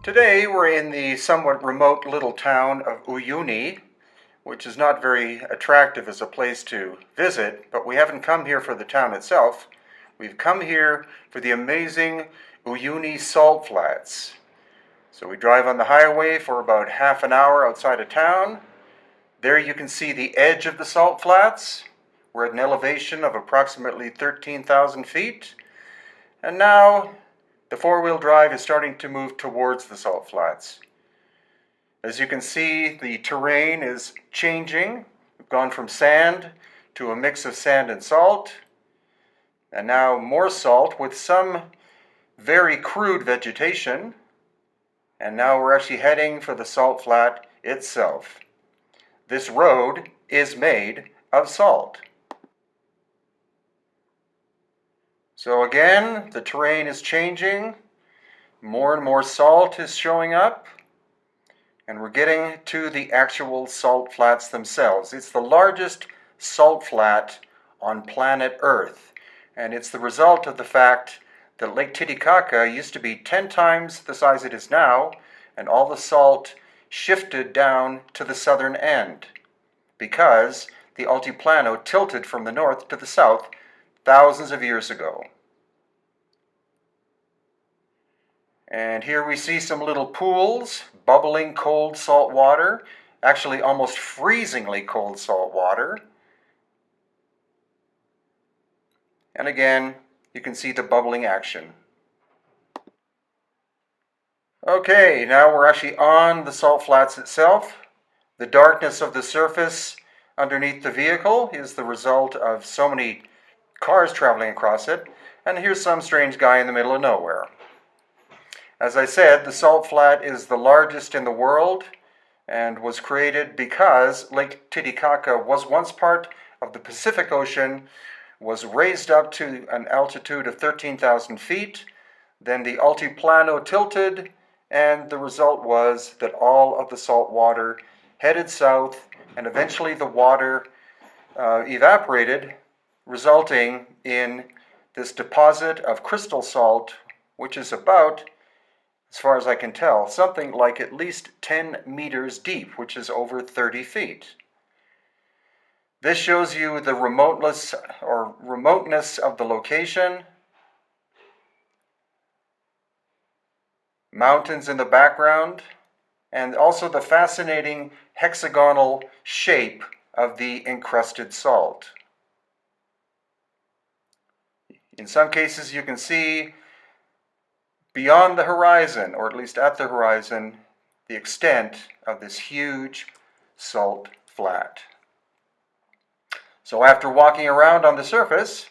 Today we're in the somewhat remote little town of Uyuni, which is not very attractive as a place to visit, but we haven't come here for the town itself. We've come here for the amazing Uyuni salt flats. So we drive on the highway for about half an hour outside of town. There you can see the edge of the salt flats. We're at an elevation of approximately 13,000 feet. And now the four-wheel drive is starting to move towards the salt flats. As you can see, the terrain is changing. We've gone from sand to a mix of sand and salt, and now more salt with some very crude vegetation. And now we're actually heading for the salt flat itself. This road is made of salt. So again, the terrain is changing. More and more salt is showing up. And we're getting to the actual salt flats themselves. It's the largest salt flat on planet Earth. And it's the result of the fact that Lake Titicaca used to be 10 times the size it is now, and all the salt shifted down to the southern end because the Altiplano tilted from the north to the south thousands of years ago. And here we see some little pools, bubbling cold salt water, actually almost freezingly cold salt water. And again, you can see the bubbling action. Okay, now we're actually on the salt flats itself. The darkness of the surface underneath the vehicle is the result of so many cars traveling across it. And here's some strange guy in the middle of nowhere. As I said, the salt flat is the largest in the world and was created because Lake Titicaca was once part of the Pacific Ocean, was raised up to an altitude of 13,000 feet. Then the Altiplano tilted, and the result was that all of the salt water headed south, and eventually the water evaporated, resulting in this deposit of crystal salt, which is about, as far as I can tell, something like at least 10 meters deep, which is over 30 feet. This shows you the remoteness of the location. Mountains in the background, and also the fascinating hexagonal shape of the encrusted salt. In some cases you can see beyond the horizon, or at least at the horizon, the extent of this huge salt flat. So after walking around on the surface,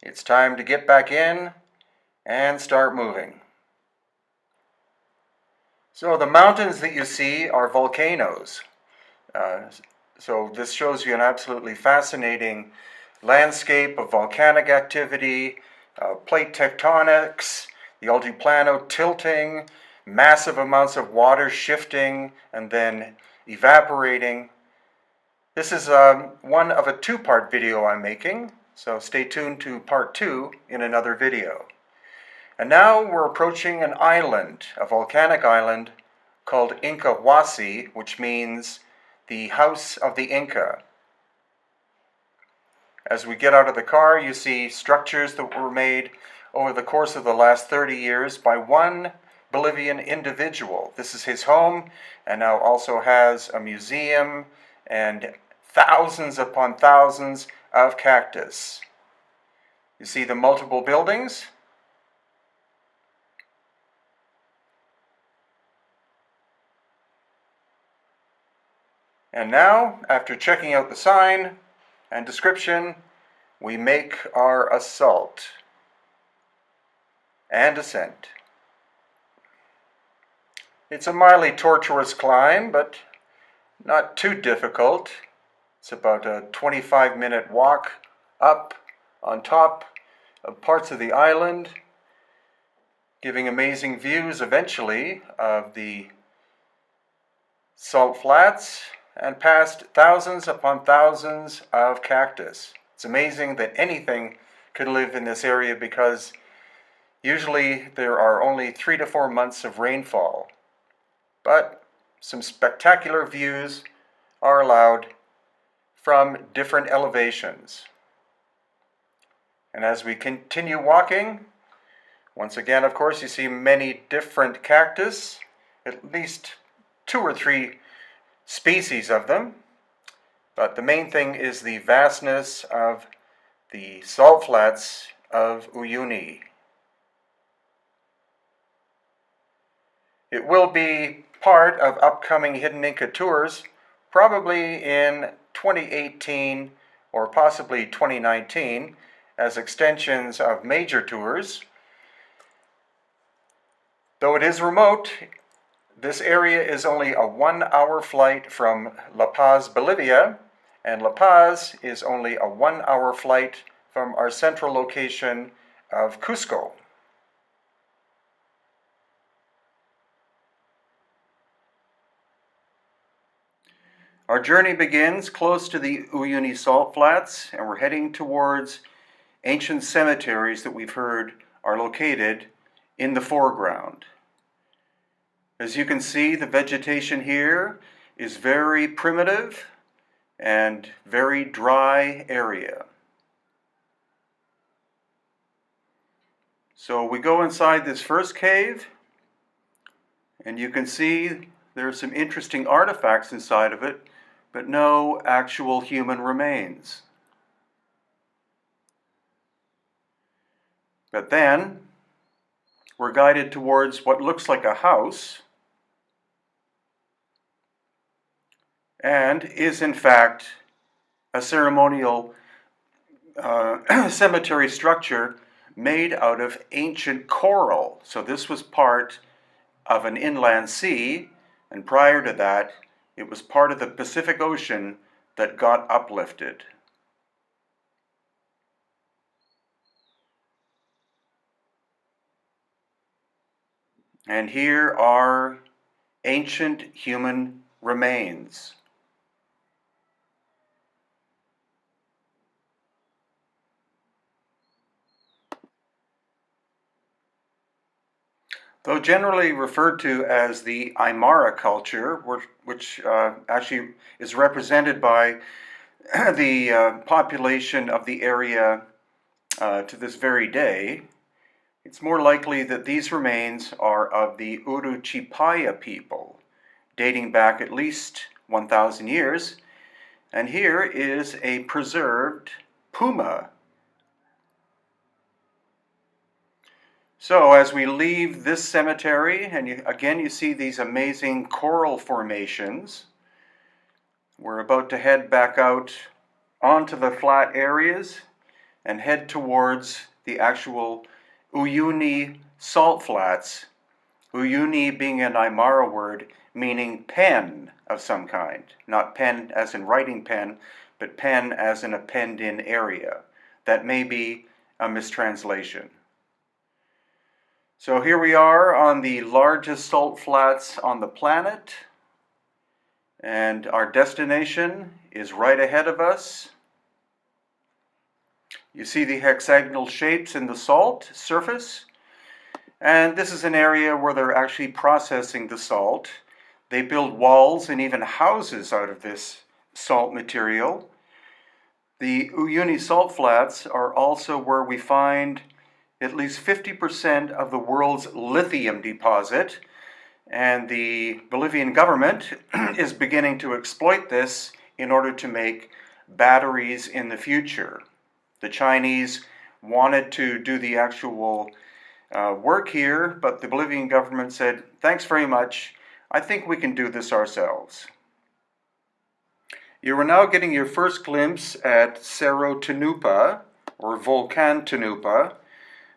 it's time to get back in and start moving. So the mountains that you see are volcanoes. So this shows you an absolutely fascinating landscape of volcanic activity, plate tectonics, the Altiplano tilting, massive amounts of water shifting and then evaporating. This is one of a two-part video I'm making, so stay tuned to part 2 in another video. And now we're approaching an island, a volcanic island called Inca Wasi, which means the house of the Inca. As we get out of the car, you see structures that were made over the course of the last 30 years by one Bolivian individual. This is his home, and now also has a museum and thousands upon thousands of cactus. You see the multiple buildings? And now, after checking out the sign and description, we make our assault and ascent. It's a mildly tortuous climb, but not too difficult. It's about a 25-minute walk up on top of parts of the island, giving amazing views eventually of the salt flats and past thousands upon thousands of cactus. It's amazing that anything could live in this area because Usually there are only 3 to 4 months of rainfall, but some spectacular views are allowed from different elevations. And as we continue walking, once again, of course, you see many different cactus, at least 2 or 3 species of them. But the main thing is the vastness of the salt flats of Uyuni. It will be part of upcoming Hidden Inca tours, probably in 2018 or possibly 2019, as extensions of major tours. Though it is remote, this area is only a 1-hour flight from La Paz, Bolivia, and La Paz is only a 1-hour flight from our central location of Cusco. Our journey begins close to the Uyuni salt flats, and we're heading towards ancient cemeteries that we've heard are located in the foreground. As you can see, the vegetation here is very primitive and very dry area. So we go inside this first cave, and you can see there are some interesting artifacts inside of it, but no actual human remains. But then we're guided towards what looks like a house, and is in fact a ceremonial cemetery structure made out of ancient coral. So this was part of an inland sea, and prior to that, it was part of the Pacific Ocean that got uplifted. And here are ancient human remains. Though generally referred to as the Aymara culture, which actually is represented by the population of the area to this very day, it's more likely that these remains are of the Uruchipaya people, dating back at least 1,000 years. And here is a preserved puma. So as we leave this cemetery, and again you see these amazing coral formations, we're about to head back out onto the flat areas and head towards the actual Uyuni salt flats. Uyuni being an Aymara word meaning pen of some kind. Not pen as in writing pen, but pen as in a penned-in area. That may be a mistranslation. So here we are on the largest salt flats on the planet, and our destination is right ahead of us. You see the hexagonal shapes in the salt surface, and this is an area where they're actually processing the salt. They build walls and even houses out of this salt material. The Uyuni salt flats are also where we find at least 50% of the world's lithium deposit, and the Bolivian government is beginning to exploit this in order to make batteries in the future. The Chinese wanted to do the actual work here, but the Bolivian government said, thanks very much, I think we can do this ourselves. You are now getting your first glimpse at Cerro Tupa, or Volcan Tupa,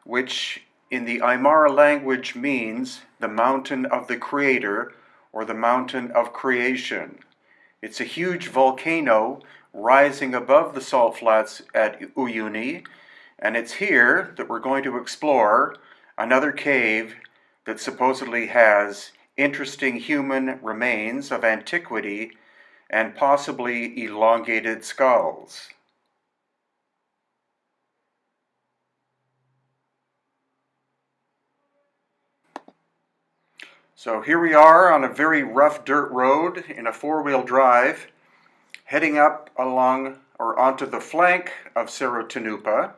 which in the Aymara language means the mountain of the creator, or the mountain of creation. It's a huge volcano rising above the salt flats at Uyuni, and it's here that we're going to explore another cave that supposedly has interesting human remains of antiquity and possibly elongated skulls. So here we are on a very rough dirt road in a four-wheel drive, heading up along or onto the flank of Cerro Tupa.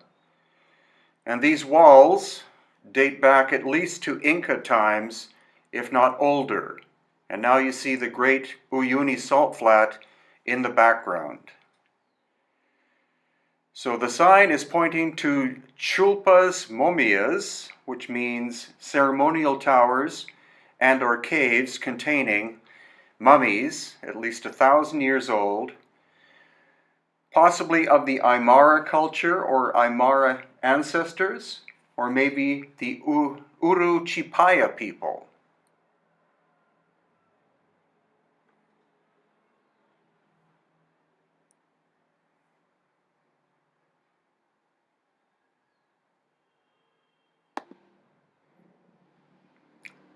And these walls date back at least to Inca times, if not older. And now you see the great Uyuni salt flat in the background. So the sign is pointing to Tupa's Mummies, which means ceremonial towers and or caves containing mummies, at least 1,000 years old, possibly of the Aymara culture or Aymara ancestors, or maybe the Uruchipaya people.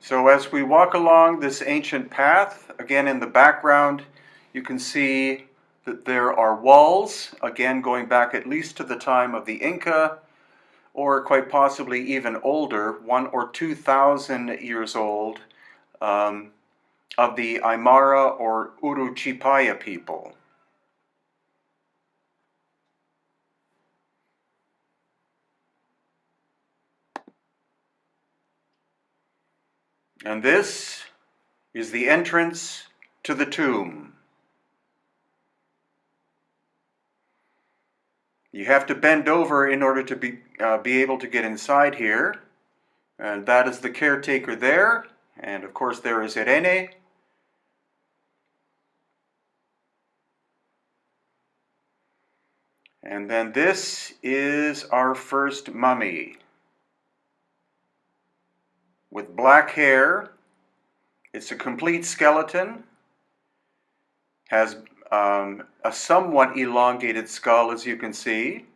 So as we walk along this ancient path, again in the background, you can see that there are walls, again going back at least to the time of the Inca, or quite possibly even older, 1,000 or 2,000 years old, of the Aymara or Uruchipaya people. And this is the entrance to the tomb. You have to bend over in order to be able to get inside here. And that is the caretaker there. And of course there is Irene. And then this is our first mummy. With black hair. It's a complete skeleton. Has a somewhat elongated skull, as you can see.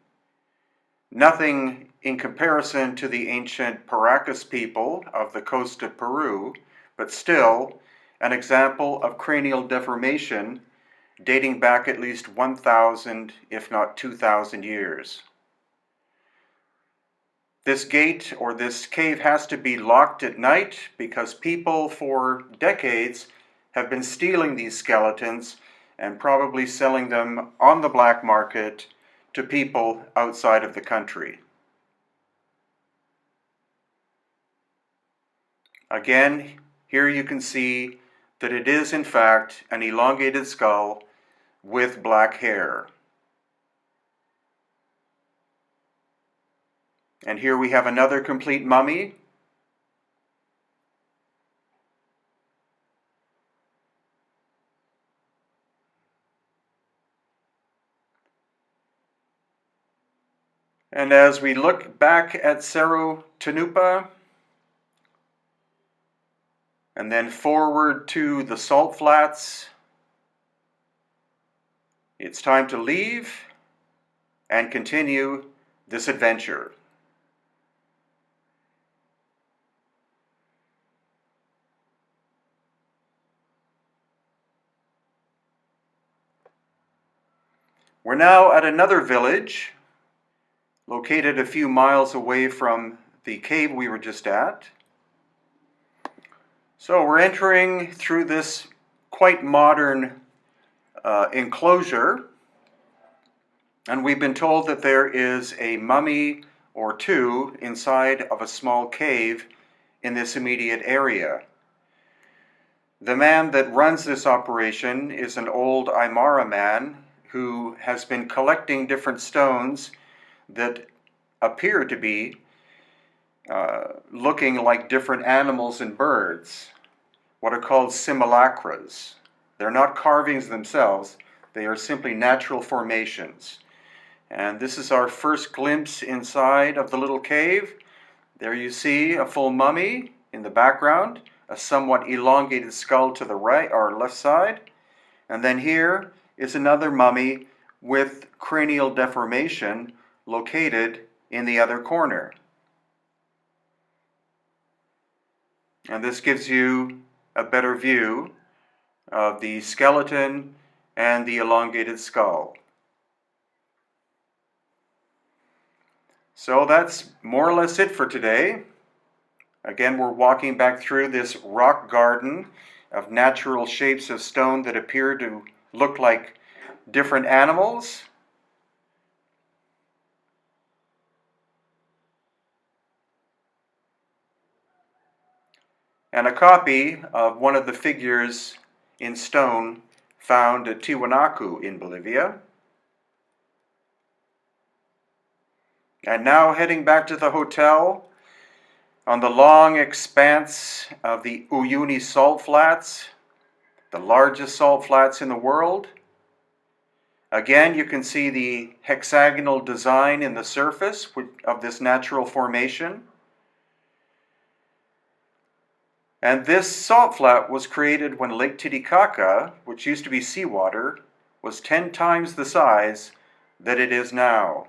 Nothing in comparison to the ancient Paracas people of the coast of Peru, but still an example of cranial deformation dating back at least 1,000, if not 2,000 years. This gate or this cave has to be locked at night because people for decades have been stealing these skeletons and probably selling them on the black market to people outside of the country. Again, here you can see that it is in fact an elongated skull with black hair. And here we have another complete mummy. And as we look back at Cerro Tupa, and then forward to the salt flats, it's time to leave and continue this adventure. We're now at another village, located a few miles away from the cave we were just at. So we're entering through this quite modern enclosure, and we've been told that there is a mummy or two inside of a small cave in this immediate area. The man that runs this operation is an old Aymara man who has been collecting different stones that appear to be looking like different animals and birds, what are called simulacras. They're not carvings themselves, they are simply natural formations. And this is our first glimpse inside of the little cave. There you see a full mummy in the background, a somewhat elongated skull to the right or left side, and then here is another mummy with cranial deformation located in the other corner. And this gives you a better view of the skeleton and the elongated skull. So that's more or less it for today. Again, we're walking back through this rock garden of natural shapes of stone that appear to look like different animals. And a copy of one of the figures in stone found at Tiwanaku in Bolivia. And now heading back to the hotel on the long expanse of the Uyuni salt flats, the largest salt flats in the world. Again, you can see the hexagonal design in the surface of this natural formation. And this salt flat was created when Lake Titicaca, which used to be seawater, was 10 times the size that it is now.